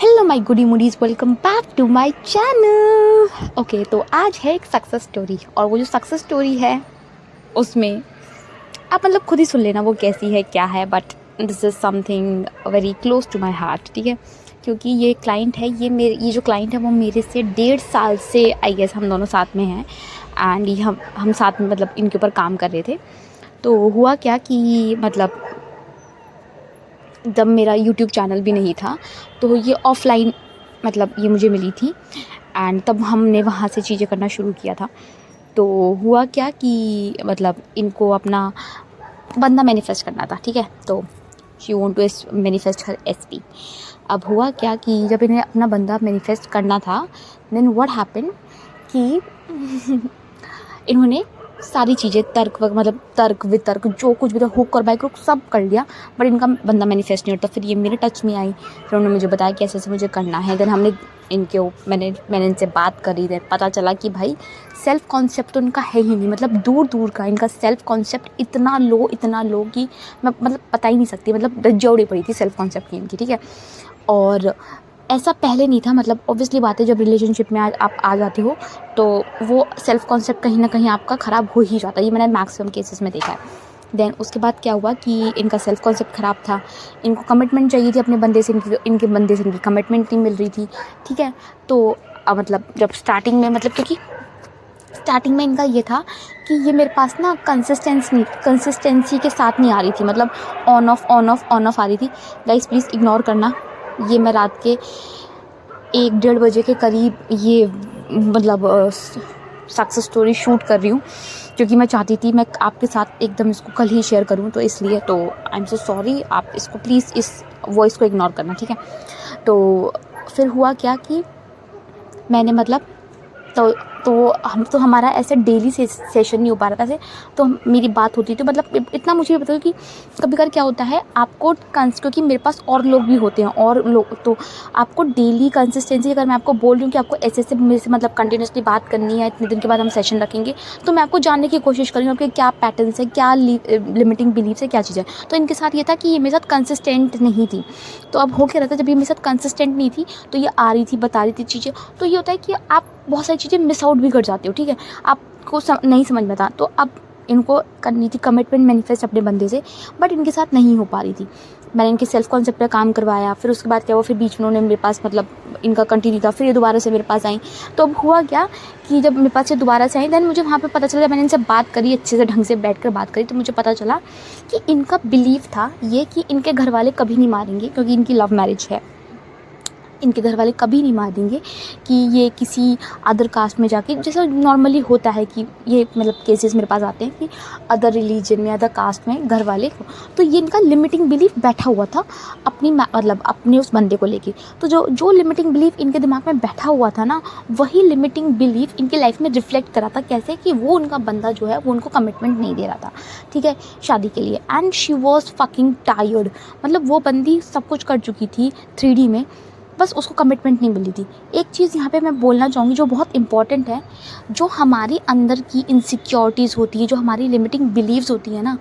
Hello my goodie moodies, welcome back to my channel. Okay, तो आज है एक सक्सेस स्टोरी, और वो जो सक्सेस स्टोरी है उसमें आप मतलब खुद ही सुन लेना वो कैसी है क्या है, but this is something very close to my heart. ठीक है, क्योंकि ये क्लाइंट है, ये जो क्लाइंट है वो मेरे से 1.5 साल से आई गेस हम दोनों साथ में हैं। एंड ये हम साथ में मतलब इनके ऊपर काम कर रहे थे। तो हुआ क्या कि मतलब जब मेरा यूट्यूब चैनल भी नहीं था तो ये ऑफ़लाइन मतलब ये मुझे मिली थी, एंड तब हमने वहाँ से चीज़ें करना शुरू किया था। तो हुआ क्या कि मतलब इनको अपना बंदा मैनिफेस्ट करना था। ठीक है, तो she want to manifest her SP. अब हुआ क्या कि जब इन्हें अपना बंदा मैनिफेस्ट करना था, देन व्हाट हैपेंड कि इन्होंने सारी चीज़ें तर्क वितर्क जो कुछ भी था, हुक और बाइक रुक सब कर लिया, बट इनका बंदा मैनिफेस्ट नहीं होता। फिर ये मेरे टच में आई, फिर उन्होंने मुझे बताया कि ऐसे ऐसे मुझे करना है। देन मैंने इनसे बात करी। देन पता चला कि भाई सेल्फ़ कॉन्सेप्ट तो इनका है ही नहीं, मतलब दूर दूर का इनका सेल्फ़ कॉन्सेप्ट इतना लो कि मैं मतलब बता ही नहीं सकती, मतलब रज्जौड़ी पड़ी थी सेल्फ़ कॉन्सेप्ट की इनकी। ठीक है, और ऐसा पहले नहीं था। मतलब ऑब्वियसली बात है, जब रिलेशनशिप में आप आ जाते हो तो वो सेल्फ़ कॉन्सेप्ट कहीं ना कहीं आपका ख़राब हो ही जाता है। ये मैंने मैक्सिमम केसेस में देखा है। देन उसके बाद क्या हुआ कि इनका सेल्फ़ कॉन्सेप्ट ख़राब था, इनको कमिटमेंट चाहिए थी अपने बंदे से, इनके बंदे से इनकी कमिटमेंट नहीं मिल रही थी। ठीक है, तो मतलब जब स्टार्टिंग में मतलब क्योंकि स्टार्टिंग में इनका ये था कि ये मेरे पास ना कंसिस्टेंसी के साथ नहीं आ रही थी, मतलब ऑन ऑफ आ रही थी। गाइस प्लीज़ इग्नोर करना, ये मैं रात के 1-1:30 बजे के करीब ये मतलब सक्सेस स्टोरी शूट कर रही हूँ, क्योंकि मैं चाहती थी मैं आपके साथ एकदम इसको कल ही शेयर करूँ, तो इसलिए तो आई एम सो सॉरी। आप इसको प्लीज़ इस वॉइस को इग्नोर करना, ठीक है। तो फिर हुआ क्या कि मैंने मतलब तो हमारा ऐसे डेली सेशन नहीं हो पा रहा था ऐसे। तो मेरी बात होती थी, मतलब इतना मुझे बताओ कि कभी-कभार क्या होता है आपको क्योंकि मेरे पास और लोग भी होते हैं और लोग, तो आपको डेली कंसिस्टेंसी, अगर मैं आपको बोल रही हूँ कि आपको ऐसे मेरे से मतलब कंटिन्यूसली बात करनी है, इतने दिन के बाद हम सेशन रखेंगे, तो मैं आपको जानने की कोशिश कर रही हूँ आपके क्या पैटर्न्स है, क्या लिमिटिंग बिलीफ्स है, क्या चीज़ है। तो इनके साथ ये था कि ये मेरे साथ कंसिस्टेंट नहीं थी। तो अब हो क्या रहा था, जब ये मेरे साथ कंसिस्टेंट नहीं थी तो ये आ रही थी, बता रही थी चीज़ें, तो ये होता है कि आप बहुत सारी चीज़ें मिस आउट भी कर जाते हो। ठीक है, आपको नहीं समझ में था। तो अब इनको करनी थी कमिटमेंट मैनिफेस्ट अपने बंदे से, बट इनके साथ नहीं हो पा रही थी। मैंने इनके सेल्फ कॉन्सेप्ट पे काम करवाया, फिर उसके बाद क्या हुआ, फिर बीच में उन्होंने मेरे पास मतलब इनका कंटिन्यू था, फिर ये दोबारा से मेरे पास आई। तो अब हुआ क्या कि जब मेरे पास ये दोबारा से आई, देन मुझे वहाँ पे पता चला, मैंने इनसे बात करी, अच्छे से ढंग से बैठ कर बात करी, तो मुझे पता चला कि इनका बिलीव था ये कि इनके घर वाले कभी नहीं मारेंगे, क्योंकि इनकी लव मैरिज है। इनके घर वाले कभी नहीं मान देंगे कि ये किसी अदर कास्ट में जाके, जैसा नॉर्मली होता है कि ये मतलब केसेस मेरे पास आते हैं कि अदर रिलीजन में, अदर कास्ट में घर वाले को, तो ये इनका लिमिटिंग बिलीफ बैठा हुआ था मतलब अपने उस बंदे को लेके। तो जो लिमिटिंग बिलीफ इनके दिमाग में बैठा हुआ था ना, वही लिमिटिंग बिलीफ इनके लाइफ में रिफ्लेक्ट करा था। कैसे कि वो उनका बंदा जो है वो उनको कमिटमेंट नहीं दे रहा था, ठीक है, शादी के लिए। And she was fucking tired, मतलब वो बंदी सब कुछ कर चुकी थी 3D में, बस उसको कमिटमेंट नहीं मिली थी। एक चीज़ यहाँ पे मैं बोलना चाहूँगी जो बहुत इंपॉर्टेंट है, जो हमारी अंदर की इनसिक्योरिटीज़ होती है, जो हमारी लिमिटिंग बिलीव्स होती है ना,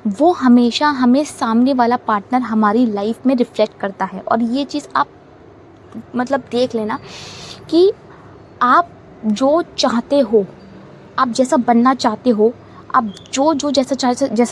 वो हमेशा हमें सामने वाला पार्टनर हमारी लाइफ में रिफ्लेक्ट करता है। और ये चीज़ आप मतलब देख लेना कि आप जो चाहते हो, आप जैसा बनना चाहते हो, आप जो जैसा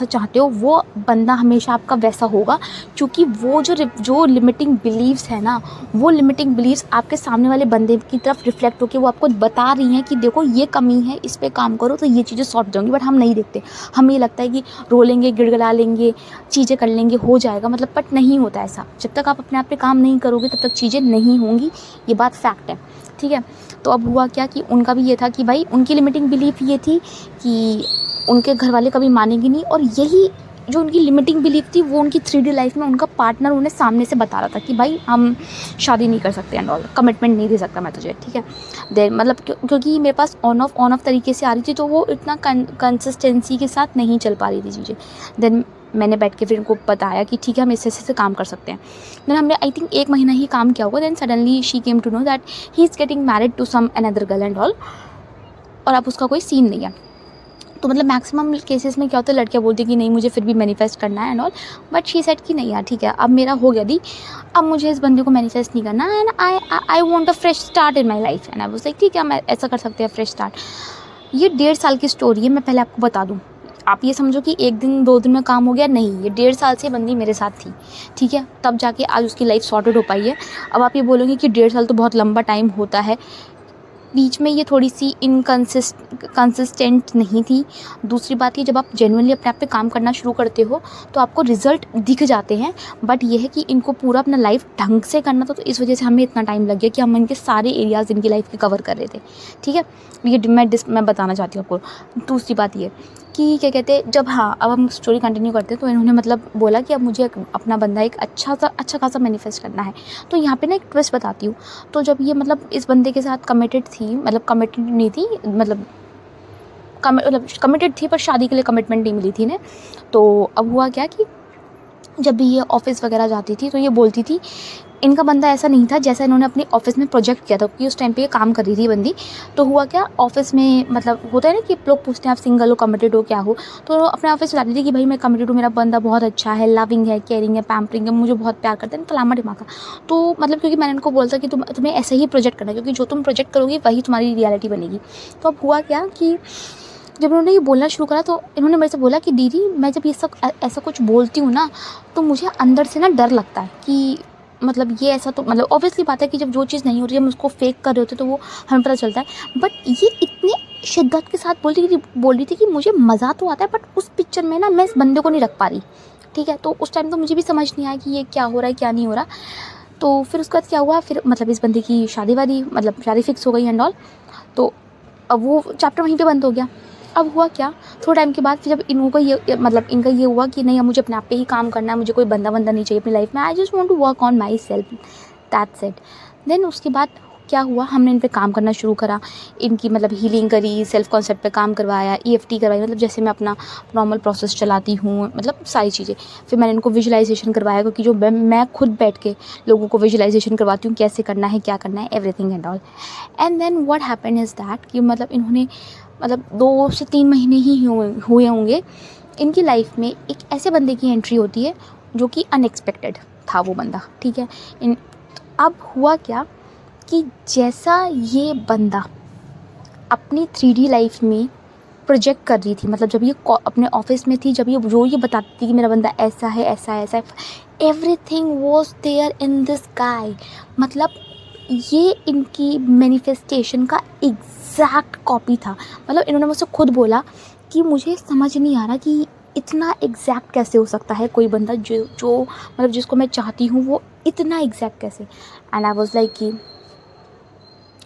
चाहते हो, वो बंदा हमेशा आपका वैसा होगा, क्योंकि वो जो लिमिटिंग बिलीव्स है ना, वो लिमिटिंग बिलीव्स आपके सामने वाले बंदे की तरफ रिफ्लेक्ट होकर वो आपको बता रही हैं कि देखो ये कमी है, इस पे काम करो तो ये चीज़ें सॉर्ट हो जाएंगी। बट हम नहीं देखते, हमें ये लगता है कि रो लेंगे, गिड़गिड़ा लेंगे, चीज़ें कर लेंगे, हो जाएगा, मतलब बट नहीं होता ऐसा। जब तक आप अपने आप पे काम नहीं करोगे तब तक चीज़ें नहीं होंगी, ये बात फैक्ट है, ठीक है। तो अब हुआ क्या कि उनका भी ये था कि भाई उनकी लिमिटिंग बिलीफ ये थी कि उनके घर वाले कभी मानेंगे नहीं, और यही जो उनकी लिमिटिंग बिलीफ थी वो उनकी 3D लाइफ में उनका पार्टनर उन्हें सामने से बता रहा था कि भाई हम शादी नहीं कर सकते एंड ऑल, कमिटमेंट नहीं दे सकता मैं तुझे, ठीक है। देन मतलब क्योंकि मेरे पास ऑन ऑफ तरीके से आ रही थी, तो वो इतना कंसिस्टेंसी के साथ नहीं चल पा रही थी चीज़ें। देन मैंने बैठ के फिर उनको बताया कि ठीक है हम ऐसे काम कर सकते हैं। देन हमने आई थिंक 1 महीना ही काम किया होगा, then suddenly she came to know that he is getting married to some another girl and all, और अब उसका कोई सीन नहीं है। तो मतलब मैक्सिमम केसेस में क्या होता है, लड़कियाँ बोलती हैं कि नहीं मुझे फिर भी मैनिफेस्ट करना है and all, but she said कि नहीं यार ठीक है, अब मेरा हो गया दी, अब मुझे इस बंदे को मैनिफेस्ट नहीं करना, and I want a fresh start in my life. And I was like ठीक है, मैं ऐसा कर सकते हैं फ्रेश स्टार्ट। ये 1.5 साल की स्टोरी है, मैं पहले आपको बता दूँ। आप ये समझो कि 1 दिन 2 दिन में काम हो गया, नहीं, ये 1.5 साल से बंदी मेरे साथ थी, ठीक है, तब जाके आज उसकी लाइफ सॉर्टेड हो पाई है। अब आप ये बोलोगे कि 1.5 साल तो बहुत लंबा टाइम होता है, बीच में ये थोड़ी सी कंसिस्टेंट नहीं थी। दूसरी बात ये, जब आप जेन्युइनली अपने आप पे काम करना शुरू करते हो तो आपको रिज़ल्ट दिख जाते हैं, बट ये है कि इनको पूरा अपना लाइफ ढंग से करना था, तो इस वजह से हमें इतना टाइम लग गया कि हम इनके सारे एरियाज़ इनकी लाइफ के कवर कर रहे थे, ठीक है। ये मैं बताना चाहती हूँ आपको। दूसरी बात ये कि क्या कहते हैं, जब हाँ अब हम स्टोरी कंटिन्यू करते हैं, तो इन्होंने मतलब बोला कि अब मुझे अपना बंदा एक अच्छा खासा मैनिफेस्ट करना है। तो यहाँ पे ना एक ट्विस्ट बताती हूँ। तो जब ये मतलब इस बंदे के साथ कमिटेड थी, मतलब कमिटेड नहीं थी, मतलब कमिटेड थी पर शादी के लिए कमिटमेंट नहीं मिली थी ने। तो अब हुआ क्या कि जब भी ये ऑफ़िस वगैरह जाती थी तो ये बोलती थी, इनका बंदा ऐसा नहीं था जैसा इन्होंने अपने ऑफ़िस में प्रोजेक्ट किया था, क्योंकि उस टाइम पे ये काम कर रही थी बंदी। तो हुआ क्या, ऑफ़िस में मतलब होता है ना कि लोग पूछते हैं आप सिंगल हो, कमिटेड हो, क्या हो, तो अपने ऑफ़िस में जाती थी कि भाई मैं कमिटेड हूँ, मेरा बंदा बहुत अच्छा है, लविंग है, केयरिंग है, पैम्परिंग है, मुझे बहुत प्यार करता है, फलामा ढिमाका। तो मतलब क्योंकि मैंने उनको बोला था कि तुम्हें ऐसे ही प्रोजेक्ट करना है, क्योंकि जो तुम प्रोजेक्ट करोगी वही तुम्हारी रियलिटी बनेगी। तो अब हुआ क्या कि जब उन्होंने ये बोलना शुरू करा तो इन्होंने मेरे से बोला कि दीदी मैं जब ये सब ऐसा कुछ बोलती हूँ ना, तो मुझे अंदर से ना डर लगता है कि मतलब ये ऐसा, तो मतलब ऑब्वियसली बात है कि जब जो चीज़ नहीं हो रही है हम उसको फेक कर रहे होते तो वो हमें पता चलता है। बट ये इतने शिद्दत के साथ बोल रही थी कि मुझे मज़ा तो आता है, बट उस पिक्चर में ना मैं इस बंदे को नहीं रख पा रही, ठीक है। तो उस टाइम तो मुझे भी समझ नहीं आया कि ये क्या हो रहा है क्या नहीं हो रहा। तो फिर उसके बाद क्या हुआ, फिर मतलब इस बंदे की शादी फिक्स हो गई एंड ऑल। तो अब वो चैप्टर वहीं पे बंद हो गया। अब हुआ क्या, थोड़ा टाइम के बाद फिर जब इनको मतलब इनका ये हुआ कि नहीं अब मुझे अपने आप पे ही काम करना है, मुझे कोई बंदा नहीं चाहिए अपनी लाइफ में, I just want to work on myself, that's it. Then उसके बाद क्या हुआ, हमने इन पे काम करना शुरू करा, इनकी मतलब हीलिंग करी, सेल्फ कॉन्सेप्ट पे काम करवाया, EFT करवाई, मतलब जैसे मैं अपना नॉर्मल प्रोसेस चलाती हूँ, मतलब सारी चीज़ें। फिर मैंने इनको विजुअलाइजेशन करवाया, क्योंकि जो मैं खुद बैठ के लोगों को विजुअलाइजेशन करवाती हूँ, कैसे करना है, क्या करना है, everything and all. And then what happened is that कि मतलब इन्होंने मतलब 2 से 3 महीने ही हुए होंगे, इनकी लाइफ में एक ऐसे बंदे की एंट्री होती है जो कि अनएक्सपेक्टेड था वो बंदा, ठीक है। अब हुआ क्या कि जैसा ये बंदा अपनी 3D लाइफ में प्रोजेक्ट कर रही थी, मतलब जब ये अपने ऑफिस में थी, जब ये बताती थी कि मेरा बंदा ऐसा है ऐसा है ऐसा है, everything was there in this guy. मतलब ये इनकी मैनिफेस्टेशन का एग्जैक्ट कॉपी था। मतलब इन्होंने मुझसे खुद बोला कि मुझे समझ नहीं आ रहा कि इतना एग्जैक्ट कैसे हो सकता है कोई बंदा जो मतलब जिसको मैं चाहती हूँ वो इतना एग्जैक्ट कैसे। एंड आई वॉज लाइक कि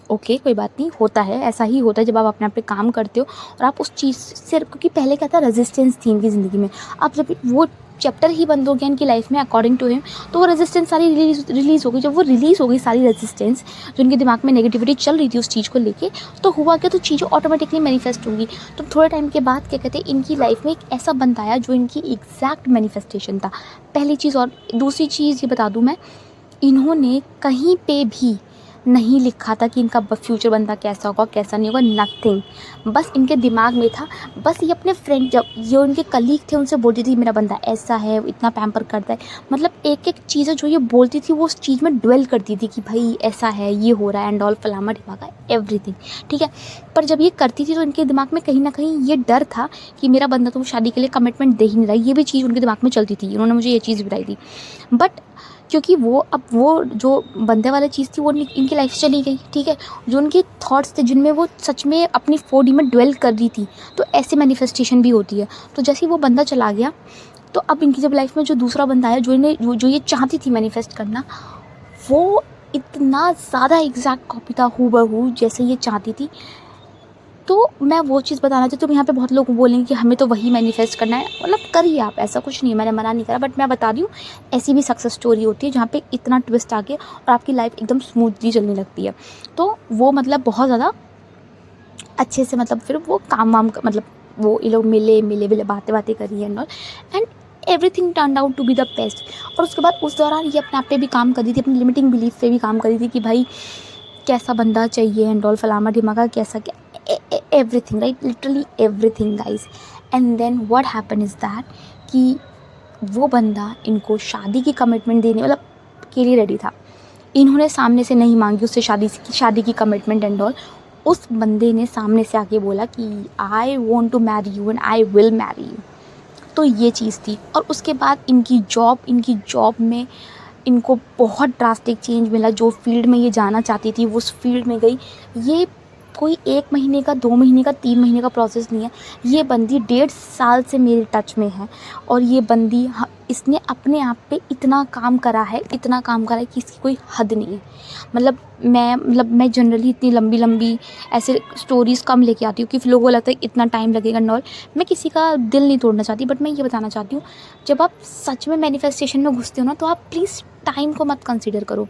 ओके कोई बात नहीं, होता है, ऐसा ही होता है जब आप अपने आप पे काम करते हो और आप उस चीज़ से, क्योंकि पहले क्या था, रेजिस्टेंस थी इनकी ज़िंदगी में। अब जब वो चैप्टर ही बंद हो गया इनकी लाइफ में अकॉर्डिंग टू हिम, तो वो रेजिस्टेंस सारी रिलीज़ हो गई। जब वो रिलीज़ हो गई सारी रेजिस्टेंस, जो इनके दिमाग में नेगेटिविटी चल रही थी उस चीज़ को लेके, तो हुआ क्या, तो चीज़ें ऑटोमेटिकली मैनिफेस्ट होंगी। तो थोड़े टाइम के बाद क्या कहते हैं, इनकी लाइफ में एक ऐसा बंदा आया जो इनकी एग्जैक्ट मैनिफेस्टेशन था, पहली चीज़। और दूसरी चीज़ ये बता दूँ मैं, इन्होंने कहीं पे भी नहीं लिखा था कि इनका फ्यूचर बंदा कैसा होगा कैसा नहीं होगा, नथिंग। बस इनके दिमाग में था। बस ये अपने फ्रेंड, जब ये उनके कलीग थे उनसे बोलती थी मेरा बंदा ऐसा है, इतना पैम्पर करता है, मतलब एक एक चीज़ें जो ये बोलती थी वो उस चीज़ में ड्वेल करती थी कि भाई ऐसा है, ये हो रहा है एंड ऑल, फलामा ढिमाका, एवरीथिंग, ठीक है। पर जब ये करती थी तो इनके दिमाग में कहीं ना कहीं ये डर था कि मेरा बंदा तो शादी के लिए कमिटमेंट दे ही नहीं रहा। ये भी चीज़ उनके दिमाग में चलती थी, उन्होंने मुझे ये चीज़ बताई थी। बट क्योंकि वो जो बंदे वाली चीज़ थी वो इनकी लाइफ से चली गई, ठीक है। जो उनके थॉट्स थे जिनमें वो सच में अपनी 4D में ड्वेल कर रही थी, तो ऐसे मैनिफेस्टेशन भी होती है। तो जैसे ही वो बंदा चला गया, तो अब इनकी जब लाइफ में जो दूसरा बंदा आया जो ये चाहती थी मैनिफेस्ट करना, वो इतना ज़्यादा एग्जैक्ट कॉपी था, हूबहू जैसे ये चाहती थी। तो मैं वो चीज़ बताना चाहती हूँ। यहाँ पे बहुत लोग बोलेंगे कि हमें तो वही मैनिफेस्ट करना है, मतलब करिए आप, ऐसा कुछ नहीं है, मैंने मना नहीं करा। बट मैं बता रही हूँ ऐसी भी सक्सेस स्टोरी होती है जहाँ पे इतना ट्विस्ट आके और आपकी लाइफ एकदम स्मूथली चलने लगती है। तो वो मतलब बहुत ज़्यादा अच्छे से, मतलब फिर वो काम वाम मतलब वो ये लोग मिले बातें करी and all, and everything turn out to be the best. और उसके बाद उस दौरान ये अपने आप पे भी काम कर रही थी, अपनी लिमिटिंग बिलीफ पे भी काम कर रही थी कि भाई कैसा बंदा चाहिए एंड ऑल, फलामा ढिमाका कैसा क्या, everything, right? Literally everything, guys. And then what happened is that कि वो बंदा इनको शादी की कमिटमेंट देने मतलब के लिए रेडी था. इन्होंने सामने से नहीं मांगी उससे शादी की कमिटमेंट एंड ऑल. उस बंदे ने सामने से आके बोला कि I want to marry you and I will marry you. तो ये चीज़ थी. और उसके बाद इनकी जॉब में इनको बहुत ड्रास्टिक चेंज मिला. जो फील्ड में ये जाना चाहती थी वो उस फील्ड में गई. ये कोई 1 महीने का, 2 महीने का, 3 महीने का प्रोसेस नहीं है. ये बंदी 1.5 साल से मेरे टच में है. और ये बंदी इसने अपने आप पे इतना काम करा है कि इसकी कोई हद नहीं है. मतलब मैं जनरली इतनी लंबी ऐसे स्टोरीज़ कम लेके आती हूँ कि फिर लोगों को लगता है इतना टाइम लगेगा एंड ऑल. मैं किसी का दिल नहीं तोड़ना चाहती, बट मैं ये बताना चाहती हूँ, जब आप सच में मैनिफेस्टेशन में घुसते हो ना, तो आप प्लीज़ टाइम को मत कंसीडर करो.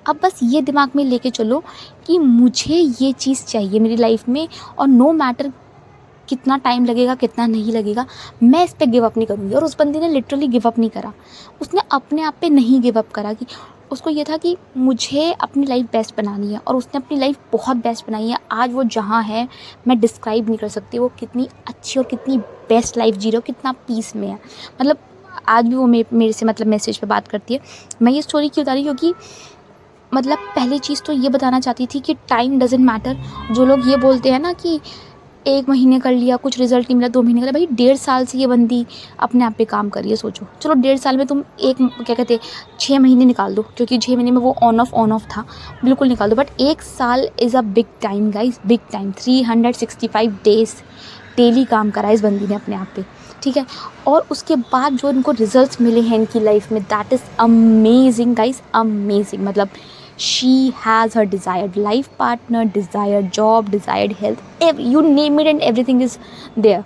अब बस ये दिमाग में लेके चलो कि मुझे ये चीज़ चाहिए मेरी लाइफ में, और नो मैटर कितना टाइम लगेगा, कितना नहीं लगेगा, मैं इस पे गिव अप नहीं करूँगी. और उस बंदे ने लिटरली गिव अप नहीं करा. उसने अपने आप पे नहीं गिव अप करा. कि उसको ये था कि मुझे अपनी लाइफ बेस्ट बनानी है, और उसने अपनी लाइफ बहुत बेस्ट बनाई है. आज वो जहाँ है मैं डिस्क्राइब नहीं कर सकती वो कितनी अच्छी और कितनी बेस्ट लाइफ जी रही हो, कितना पीस में है. मतलब आज भी वो मेरे से मतलब मैसेज पे बात करती है. मैं ये स्टोरी क्यों बता रही हूँ? क्योंकि मतलब पहली चीज़ तो ये बताना चाहती थी कि टाइम डजेंट मैटर. जो लोग ये बोलते हैं ना कि 1 महीने कर लिया, कुछ रिजल्ट नहीं मिला, 2 महीने कर लिया, भाई 1.5 साल से ये बंदी अपने आप पे काम कर रही है. सोचो, चलो 1.5 साल में तुम 6 महीने निकाल दो, क्योंकि 6 महीने में वो ऑन ऑफ था, बिल्कुल निकाल दो. बट 1 साल is a big time guys, big time. 365 days daily काम करा इस बंदी ने अपने आप पे, ठीक है. और उसके बाद जो इनको रिजल्ट्स मिले हैं इनकी लाइफ में, that is amazing guys, amazing. मतलब she has her desired life partner, desired job, desired health, you name it and everything is there.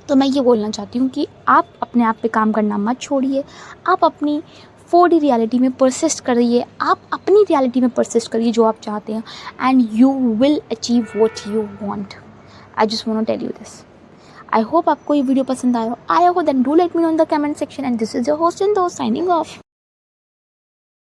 तो मैं ये बोलना चाहती हूँ कि आप अपने आप पे काम करना मत छोड़िए. आप अपनी 4D रियलिटी में परसिस्ट करिए. आप अपनी रियलिटी में परसिस्ट करिए जो आप चाहते हैं, and you will achieve what you want. I just want to tell you this. I hope आपको ये वीडियो पसंद आया हो. Then do let me know in the comment section. And this is your host and दोस्त signing of.